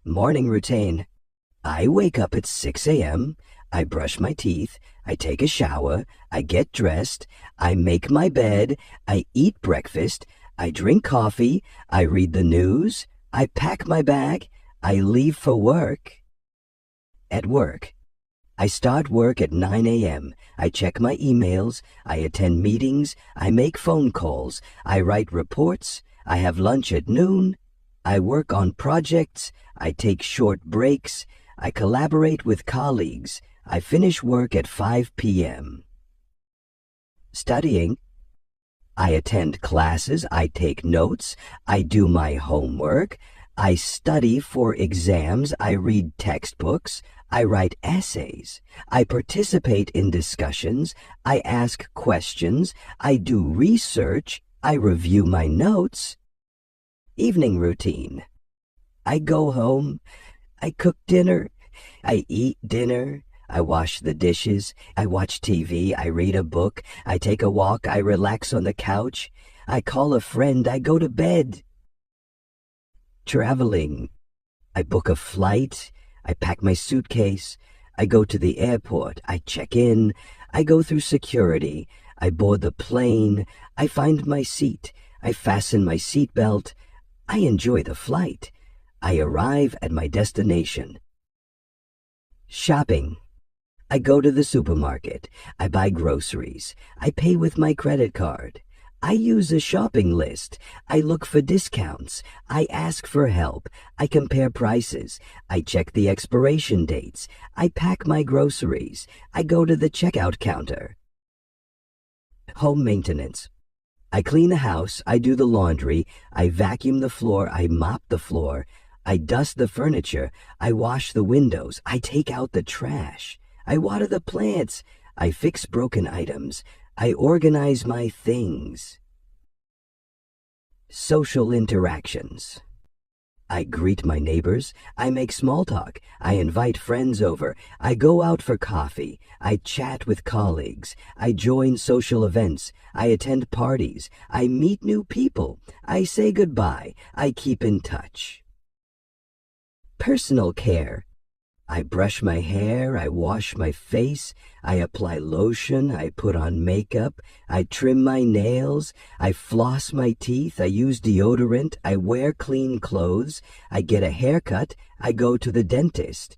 Morning routine. I wake up at 6 a.m. I brush my teeth. I take a shower. I get dressed. I make my bed. I eat breakfast. I drink coffee. I read the news. I pack my bag. I leave for work. At work. I start work at 9 a.m. I check my emails. I attend meetings. I make phone calls. I write reports. I have lunch at noon. I work on projects. I take short breaks. I collaborate with colleagues. I finish work at 5 p.m. Studying. I attend classes. I take notes. I do my homework. I study for exams. I read textbooks. I write essays. I participate in discussions. I ask questions. I do research. I review my notes. Evening routine. I go home. I cook dinner. I eat dinner. I wash the dishes. I watch TV. I read a book. I take a walk. I relax on the couch. I call a friend. I go to bed. Traveling. I book a flight. I pack my suitcase. I go to the airport. I check in. I go through security. I board the plane. I find my seat. I fasten my seatbelt. I enjoy the flight. I arrive at my destination. Shopping. I go to the supermarket. I buy groceries. I pay with my credit card. I use a shopping list. I look for discounts. I ask for help. I compare prices. I check the expiration dates. I pack my groceries. I go to the checkout counter. Home maintenance. I clean the house. I do the laundry. I vacuum the floor. I mop the floor. I dust the furniture. I wash the windows. I take out the trash. I water the plants. I fix broken items. I organize my things. Social interactions. I greet my neighbors. I make small talk. I invite friends over. I go out for coffee. I chat with colleagues. I join social events. I attend parties. I meet new people. I say goodbye. I keep in touch. Personal care. I brush my hair, I wash my face, I apply lotion, I put on makeup, I trim my nails, I floss my teeth, I use deodorant, I wear clean clothes, I get a haircut, I go to the dentist.